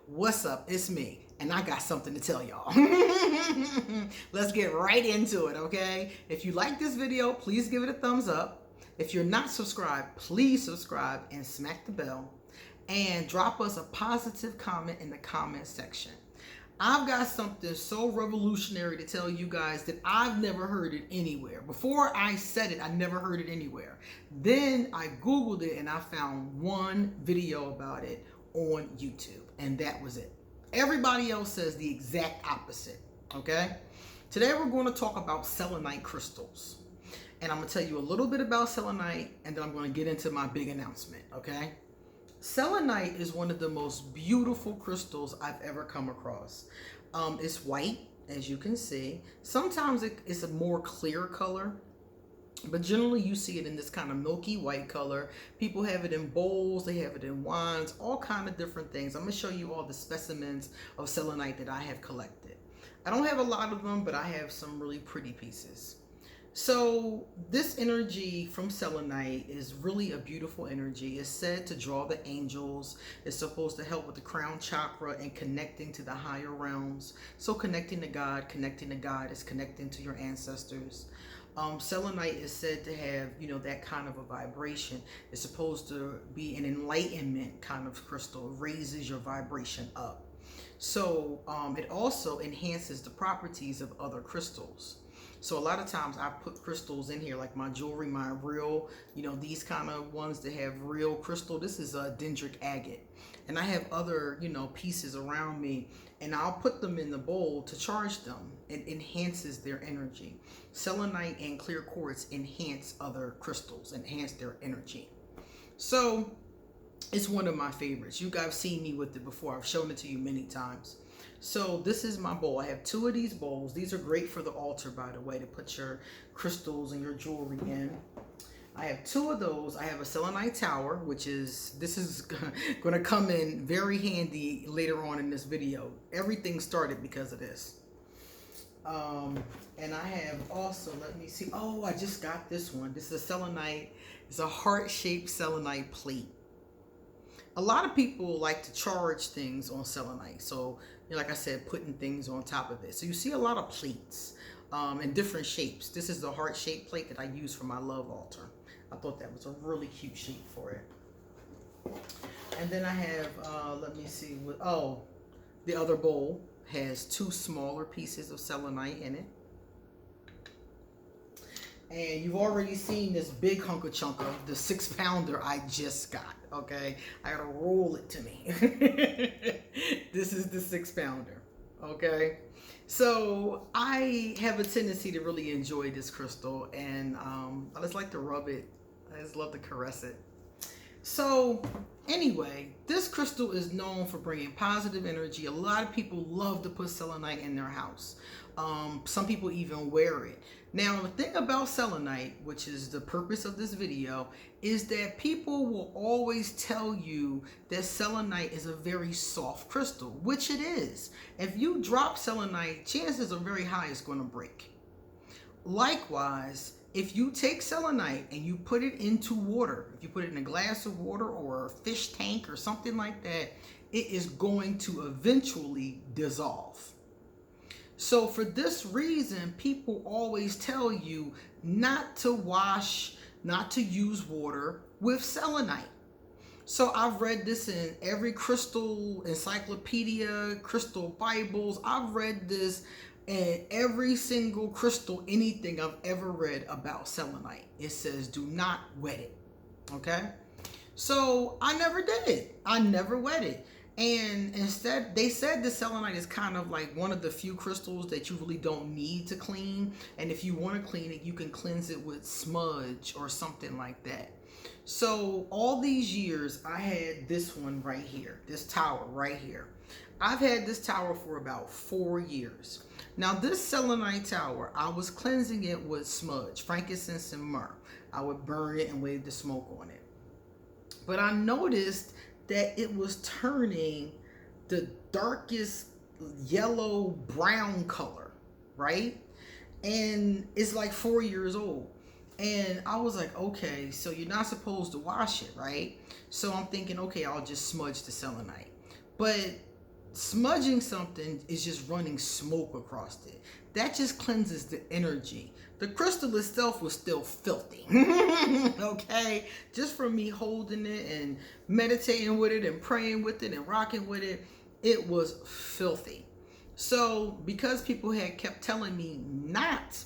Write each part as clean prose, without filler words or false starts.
What's up? It's me, and I got something to tell y'all. Let's get right into it, okay? If you like this video, please give it a thumbs up. If you're not subscribed, please subscribe and smack the bell. And drop us a positive comment in the comment section. I've got something so revolutionary to tell you guys that I've never heard it anywhere. Before I said it, I never heard it anywhere. Then I Googled it and I found one video about it on YouTube, and that was it. Everybody else says the exact opposite, okay? Today we're going to talk about selenite crystals. And I'm going to tell you a little bit about selenite, and then I'm going to get into my big announcement, okay? Selenite is one of the most beautiful crystals I've ever come across. It's white, as you can see. Sometimes it's a more clear color, but generally you see it in this kind of milky white color. People have it in bowls, they have it in wines, all kind of different things. I'm going to show you all the specimens of selenite that I have collected. I don't have a lot of them, but I have some really pretty pieces. So this energy from selenite is really a beautiful energy. It's said to draw the angels. It's supposed to help with the crown chakra and connecting to the higher realms. So connecting to God is connecting to your ancestors. Selenite is said to have, that kind of a vibration. It's supposed to be an enlightenment kind of crystal. It raises your vibration up. So it also enhances the properties of other crystals. So a lot of times I put crystals in here, like my jewelry, my real, these kind of ones that have real crystal. This is a dendritic agate. And I have other, pieces around me, and I'll put them in the bowl to charge them. It enhances their energy. Selenite and clear quartz enhance other crystals, enhance their energy. So it's one of my favorites. You guys have seen me with it before. I've shown it to you many times. So this is my bowl. I have two of these bowls. These are great for the altar, by the way, to put your crystals and your jewelry in. I have two of those. I have a selenite tower, this is going to come in very handy later on in this video. Everything started because of this. And I have also, let me see. Oh, I just got this one. This is a selenite. It's a heart-shaped selenite plate. A lot of people like to charge things on selenite. So, like I said, putting things on top of it. So you see a lot of plates in different shapes. This is the heart-shaped plate that I use for my love altar. I thought that was a really cute shape for it. And then I have, let me see, the other bowl has two smaller pieces of selenite in it. And you've already seen this big hunk of chunk of the 6-pounder I just got, okay? I gotta roll it to me. This is the 6-pounder, okay? So I have a tendency to really enjoy this crystal, and I just like to rub it. I just love to caress it. So anyway, this crystal is known for bringing positive energy. A lot of people love to put selenite in their house. Some people even wear it. Now, the thing about selenite, which is the purpose of this video, is that people will always tell you that selenite is a very soft crystal, which it is. If you drop selenite, chances are very high it's going to break. Likewise, if you take selenite and you put it into water, if you put it in a glass of water or a fish tank or something like that, it is going to eventually dissolve. So for this reason, people always tell you not to wash, not to use water with selenite. So I've read this in every crystal encyclopedia, crystal Bibles. I've read this in every single crystal, anything I've ever read about selenite. It says do not wet it, okay? So I never did it. I never wet it. And instead, they said the selenite is kind of like one of the few crystals that you really don't need to clean. And if you want to clean it, you can cleanse it with smudge or something like that. So all these years, I had this one right here, this tower right here. I've had this tower for about 4 years. Now this selenite tower, I was cleansing it with smudge, frankincense and myrrh. I would burn it and wave the smoke on it. But I noticed that it was turning the darkest yellow brown color, right? And it's like 4 years old. And I was like, okay, so you're not supposed to wash it, right? So I'm thinking, okay, I'll just smudge the selenite. But smudging something is just running smoke across it. That just cleanses the energy. The crystal itself was still filthy. Okay? Just from me holding it and meditating with it and praying with it and rocking with it, it was filthy. So because people had kept telling me not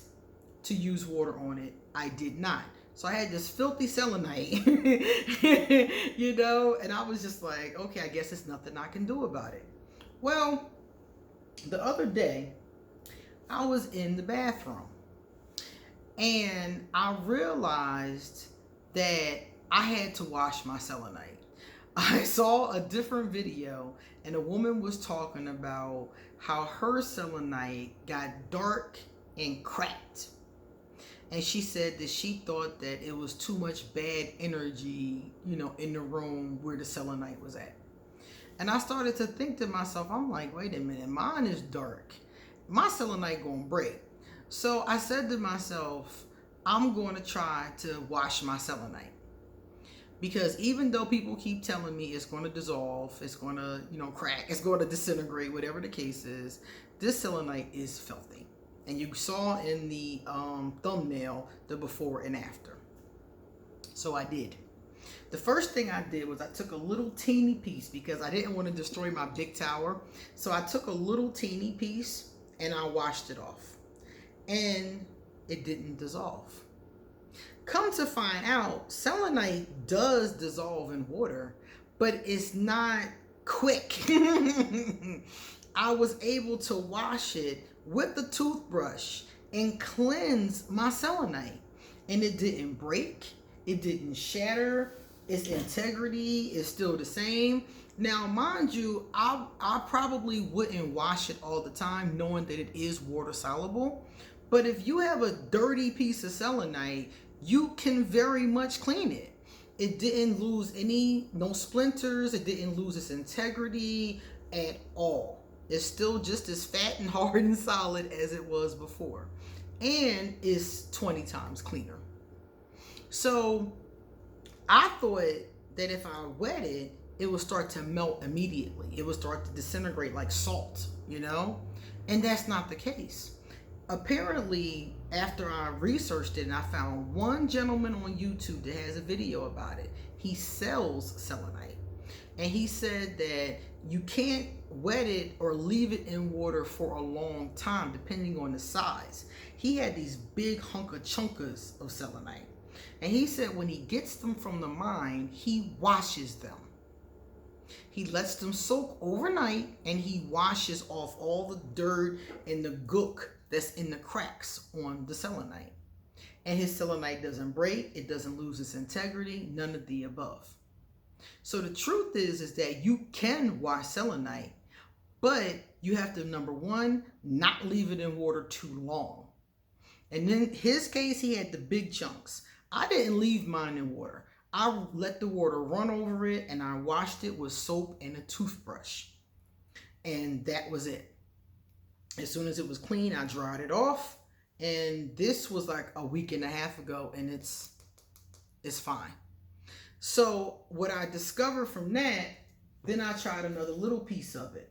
to use water on it, I did not. So I had this filthy selenite, you know, and I was just like, okay, I guess there's nothing I can do about it. Well, the other day, I was in the bathroom and I realized that I had to wash my selenite. I saw a different video and a woman was talking about how her selenite got dark and cracked. And she said that she thought that it was too much bad energy, you know, in the room where the selenite was at. And I started to think to myself, I'm like, wait a minute, mine is dark. My selenite gonna break. So I said to myself, I'm going to try to wash my selenite. Because even though people keep telling me it's going to dissolve, it's going to, you know, crack, it's going to disintegrate, whatever the case is, this selenite is filthy. And you saw in the thumbnail the before and after. So I did. The first thing I did was I took a little teeny piece because I didn't want to destroy my big tower. So I took a little teeny piece and I washed it off. And it didn't dissolve. Come to find out, selenite does dissolve in water, but it's not quick. I was able to wash it with the toothbrush and cleanse my selenite. And it didn't break. It didn't shatter. Its integrity is still the same. Now, mind you, I probably wouldn't wash it all the time knowing that it is water soluble. But if you have a dirty piece of selenite, you can very much clean it. It didn't lose no splinters. It didn't lose its integrity at all. It's still just as fat and hard and solid as it was before. And it's 20 times cleaner. So I thought that if I wet it, it would start to melt immediately. It would start to disintegrate like salt, you know? And that's not the case. Apparently, after I researched it and I found one gentleman on YouTube that has a video about it, he sells selenite. And he said that you can't wet it or leave it in water for a long time, depending on the size. He had these big chunkas of selenite. And he said when he gets them from the mine, he washes them. He lets them soak overnight and he washes off all the dirt and the gook that's in the cracks on the selenite. And his selenite doesn't break, it doesn't lose its integrity, none of the above. So the truth is that you can wash selenite, but you have to, number one, not leave it in water too long. And in his case, he had the big chunks. I didn't leave mine in water. I let the water run over it and I washed it with soap and a toothbrush. And that was it. As soon as it was clean, I dried it off. And this was like a week and a half ago and it's fine. So what I discovered from that, then I tried another little piece of it.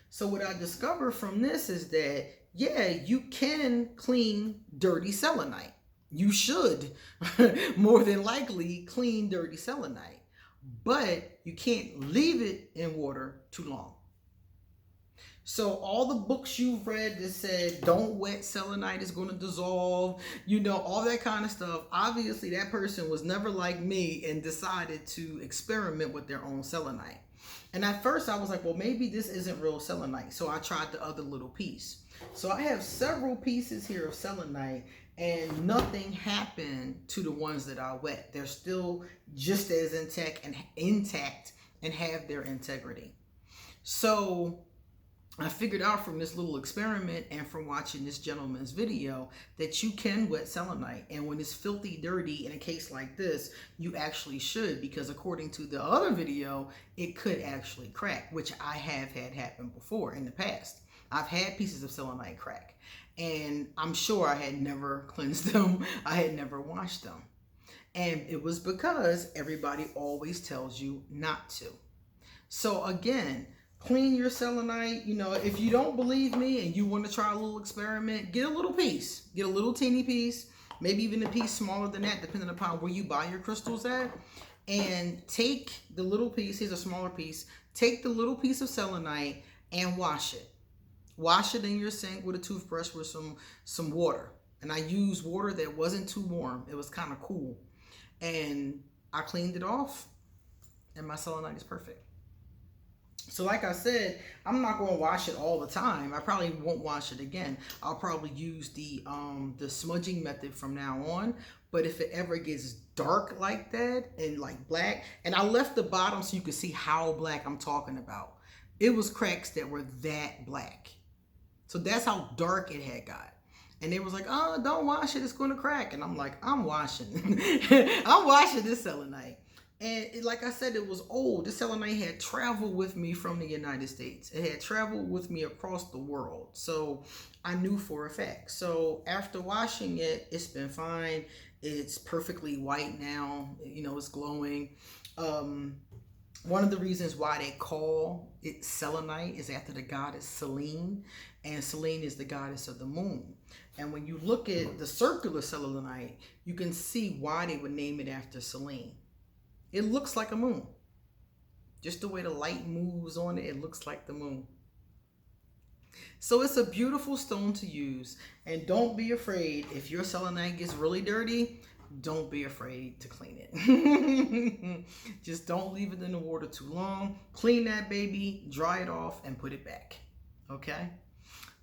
So what I discovered from this is that, yeah, you can clean dirty selenite. You should more than likely clean dirty selenite, but you can't leave it in water too long. So all the books you've read that said don't wet selenite, is going to dissolve, you know, all that kind of stuff. Obviously that person was never like me and decided to experiment with their own selenite. And at first I was like, well, maybe this isn't real selenite. So I tried the other little piece. So I have several pieces here of selenite and nothing happened to the ones that I wet. They're still just as intact and have their integrity. So I figured out from this little experiment and from watching this gentleman's video that you can wet selenite. And when it's filthy dirty in a case like this, you actually should, because according to the other video, it could actually crack, which I have had happen before in the past. I've had pieces of selenite crack and I'm sure I had never cleansed them. I had never washed them. And it was because everybody always tells you not to. So again, clean your selenite. You know, if you don't believe me and you want to try a little experiment, get a little piece. Get a little teeny piece, maybe even a piece smaller than that, depending upon where you buy your crystals at. And take the little piece, here's a smaller piece, take the little piece of selenite and wash it. Wash it in your sink with a toothbrush with some water. And I used water that wasn't too warm. It was kind of cool. And I cleaned it off, and my selenite is perfect. So like I said, I'm not going to wash it all the time. I probably won't wash it again. I'll probably use the smudging method from now on. But if it ever gets dark like that and like black, and I left the bottom so you can see how black I'm talking about. It was cracks that were that black. So that's how dark it had got. And they was like, oh, don't wash it, it's going to crack. And I'm like, I'm washing. I'm washing this selenite. And like I said, it was old. This selenite had traveled with me from the United States. It had traveled with me across the world. So I knew for a fact. So after washing it, it's been fine. It's perfectly white now. You know, it's glowing. One of the reasons why they call it selenite is after the goddess Selene. And Selene is the goddess of the moon. And when you look at the circular selenite, you can see why they would name it after Selene. It looks like a moon. Just the way the light moves on it, it looks like the moon. So it's a beautiful stone to use. And don't be afraid, if your selenite gets really dirty, don't be afraid to clean it. Just don't leave it in the water too long. Clean that baby, dry it off, and put it back. Okay?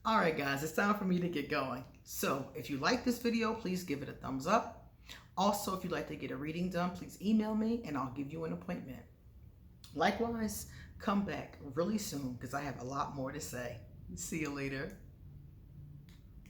All right, guys, it's time for me to get going. So if you like this video, please give it a thumbs up. Also, if you'd like to get a reading done, please email me and I'll give you an appointment. Likewise, come back really soon because I have a lot more to say. See you later.